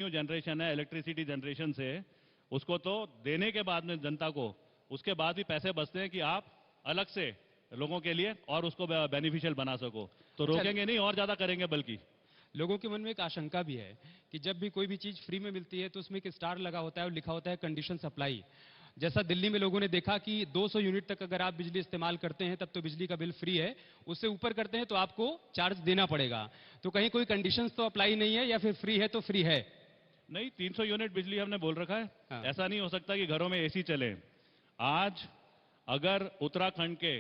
New generation है electricity generation से, उसको तो देने के बाद में जनता को उसके बाद भी पैसे बचते हैं कि आप अलग से लोगों के लिए और उसको बेनिफिशियल बना सको। तो रोकेंगे नहीं और ज्यादा करेंगे। बल्कि लोगों के मन में एक आशंका भी है कि जब भी कोई भी चीज फ्री में मिलती है तो उसमें एक स्टार लगा होता है और लिखा होता है कंडीशन सप्लाई। जैसा दिल्ली में लोगों ने देखा कि 200 यूनिट तक अगर आप बिजली इस्तेमाल करते हैं तब तो बिजली का बिल फ्री है, उससे ऊपर करते हैं तो आपको चार्ज देना पड़ेगा। तो कहीं कोई कंडीशंस तो अप्लाई नहीं है या फिर फ्री है तो फ्री है? नहीं, 300 यूनिट बिजली हमने बोल रखा है। हाँ। ऐसा नहीं हो सकता कि घरों में एसी चले। आज अगर उत्तराखंड के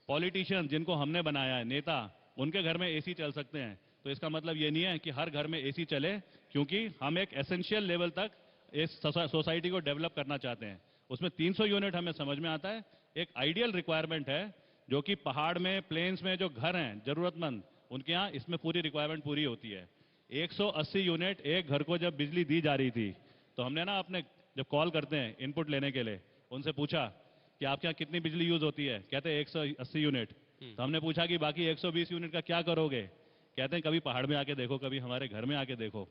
पॉलिटिशियन जिनको हमने बनाया है, नेता, उनके घर में एसी चल सकते हैं, तो इसका मतलब ये नहीं है कि हर घर में एसी चले, क्योंकि हम एक एसेंशियल लेवल तक इस सोसाइटी को डेवलप करना चाहते हैं। उसमें 300 यूनिट हमें समझ में आता है, एक आइडियल रिक्वायरमेंट है, जो कि पहाड़ में, प्लेन्स में जो घर हैं जरूरतमंद, उनके यहाँ इसमें पूरी रिक्वायरमेंट पूरी होती है। 180 यूनिट एक घर को जब बिजली दी जा रही थी, तो हमने ना अपने जब कॉल करते हैं इनपुट लेने के लिए, उनसे पूछा कि आपके यहाँ कितनी बिजली यूज होती है? कहते हैं 180 यूनिट। तो हमने पूछा कि बाकी 120 यूनिट का क्या करोगे? कहते हैं कभी पहाड़ में आके देखो, कभी हमारे घर में आके देखो,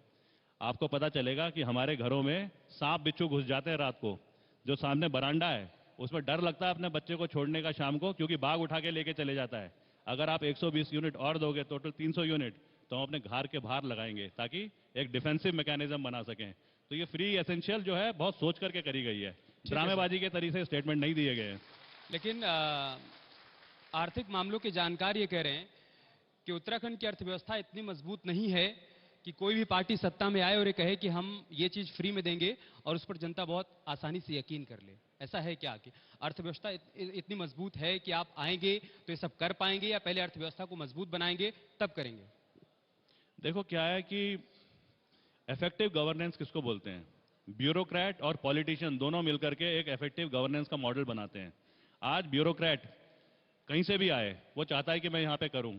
आपको पता चलेगा कि हमारे घरों में सांप बिच्छू घुस जाते हैं रात को। जो सामने बरांडा है उसमें डर लगता है अपने बच्चे को छोड़ने का शाम को, क्योंकि बाघ उठा के लेके चले जाता है। अगर आप 120 यूनिट और दोगे, टोटल 300 यूनिट, तो हम अपने घर के बाहर लगाएंगे ताकि एक डिफेंसिव मैकेनिज्म बना सकें। तो ये फ्री एसेंशियल जो है बहुत सोच करके करी गई है, ड्रामेबाजी के तरीके से स्टेटमेंट नहीं दिए गए हैं। लेकिन आर्थिक मामलों के जानकार ये कह रहे हैं कि उत्तराखंड की अर्थव्यवस्था इतनी मजबूत नहीं है कि कोई भी पार्टी सत्ता में आए और ये कहे कि हम ये चीज फ्री में देंगे और उस पर जनता बहुत आसानी से यकीन कर ले। ऐसा है क्या कि अर्थव्यवस्था इतनी मजबूत है कि आप आएंगे तो ये सब कर पाएंगे, या पहले अर्थव्यवस्था को मजबूत बनाएंगे तब करेंगे? देखो क्या है कि इफेक्टिव गवर्नेंस किसको बोलते हैं? ब्यूरोक्रेट और पॉलिटिशियन दोनों मिलकर के एक इफेक्टिव गवर्नेंस का मॉडल बनाते हैं। आज ब्यूरोक्रेट कहीं से भी आए, वो चाहता है कि मैं यहां पे करूं।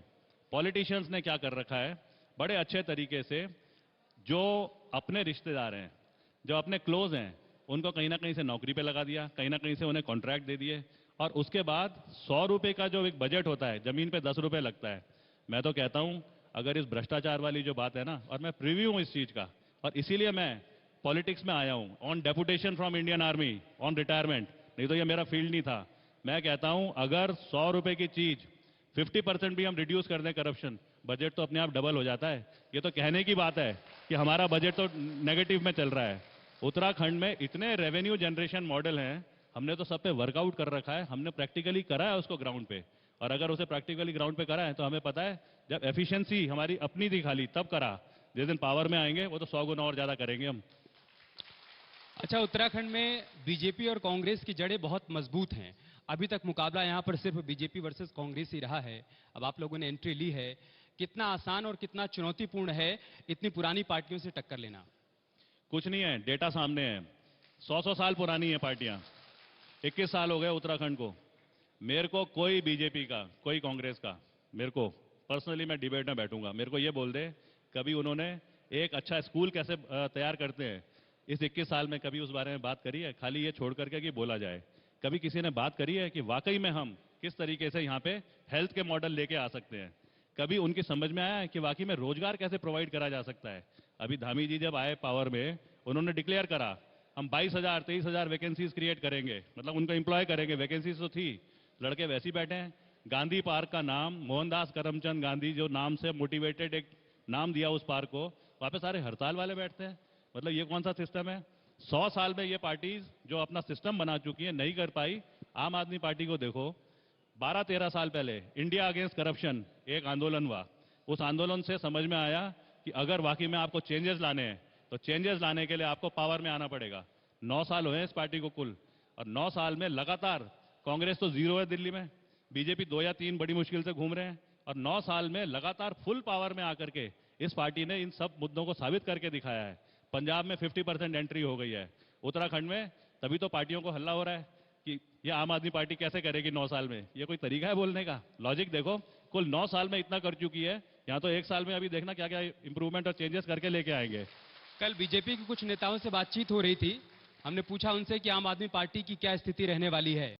पॉलिटिशियंस ने क्या कर रखा है, बड़े अच्छे तरीके से जो अपने रिश्तेदार हैं, जो अपने क्लोज हैं, उनको कहीं ना कहीं से नौकरी पे लगा दिया, कहीं ना कहीं से उन्हें कॉन्ट्रैक्ट दे दिए, और उसके बाद 100 रुपए का जो एक बजट होता है, जमीन पे 10 रुपए लगता है। मैं तो कहता हूं अगर इस भ्रष्टाचार वाली जो बात है ना, और मैं प्रीव्यू हूं इस चीज का, और इसीलिए मैं पॉलिटिक्स में आया हूं on deputation from Indian army on retirement, नहीं तो ये मेरा फील्ड नहीं था। मैं कहता हूं अगर 100 रुपए की चीज 50% भी हम रिड्यूस कर दें करप्शन, बजट तो अपने आप डबल हो जाता है। ये तो कहने की बात है कि हमारा बजट तो नेगेटिव में चल रहा है। उत्तराखंड में इतने रेवेन्यू जनरेशन मॉडल हैं, हमने तो सब पे वर्कआउट कर रखा है, हमने प्रैक्टिकली करा है उसको ग्राउंड पे। और अगर उसे प्रैक्टिकली ग्राउंड पे करा है तो हमें पता है जब एफिशिएंसी हमारी अपनी थी खाली तब करा, जिस दिन पावर में आएंगे वो तो 100 गुना और ज्यादा करेंगे हम। अच्छा, उत्तराखंड में बीजेपी और कांग्रेस की जड़ें बहुत मजबूत हैं। अभी तक मुकाबला यहां पर सिर्फ बीजेपी वर्सेस कांग्रेस ही रहा है। अब आप लोगों ने एंट्री ली है, कितना आसान और कितना चुनौतीपूर्ण है इतनी पुरानी पार्टियों से टक्कर लेना? कुछ नहीं है, डेटा सामने है। 100 साल पुरानी है पार्टियां। 21 साल हो गए उत्तराखंड को। मेरे को कोई बीजेपी का, कोई कांग्रेस का, मेरे को पर्सनली, मैं डिबेट में बैठूंगा, मेरे को ये बोल दे कभी उन्होंने एक अच्छा स्कूल कैसे तैयार करते हैं इस 21 साल में, कभी उस बारे में बात करी है? खाली ये छोड़ करके कि बोला जाए, कभी किसी ने बात करी है कि वाकई में हम किस तरीके से यहाँ पे हेल्थ के मॉडल लेके आ सकते हैं? कभी उनकी समझ में आया है कि वाकई में रोजगार कैसे प्रोवाइड करा जा सकता है? अभी धामी जी जब आए पावर में, उन्होंने डिक्लेयर करा हम 22,000 23,000 वैकेंसीज क्रिएट करेंगे, मतलब उनको एम्प्लॉय करेंगे। वैकेंसीज तो थी, लड़के वैसे ही बैठे हैं। गांधी पार्क का नाम मोहनदास करमचंद गांधी जो नाम से मोटिवेटेड एक नाम दिया उस पार्क को, वहां पे सारे हड़ताल वाले बैठते हैं। मतलब ये कौन सा सिस्टम है? 100 साल में ये पार्टीज जो अपना सिस्टम बना चुकी है नहीं कर पाई। आम आदमी पार्टी को देखो, 12-13 साल पहले इंडिया अगेंस्ट करप्शन एक आंदोलन हुआ। उस आंदोलन से समझ में आया कि अगर वाकई में आपको चेंजेस लाने हैं तो चेंजेस लाने के लिए आपको पावर में आना पड़ेगा। 9 साल हुए इस पार्टी को कुल, और 9 साल में लगातार कांग्रेस तो जीरो है दिल्ली में, बीजेपी 2 या 3 बड़ी मुश्किल से घूम रहे हैं, और 9 साल में लगातार फुल पावर में आकर के इस पार्टी ने इन सब मुद्दों को साबित करके दिखाया है। पंजाब में 50% एंट्री हो गई है, उत्तराखंड में तभी तो पार्टियों को हल्ला हो रहा है कि ये आम आदमी पार्टी कैसे करेगी 9 साल में। ये कोई तरीका है बोलने का? लॉजिक देखो, कुल 9 साल में इतना कर चुकी है, यहाँ तो 1 साल में अभी देखना क्या क्या इंप्रूवमेंट और चेंजेस करके लेके आएंगे। कल बीजेपी के कुछ नेताओं से बातचीत हो रही थी, हमने पूछा उनसे कि आम आदमी पार्टी की क्या स्थिति रहने वाली है।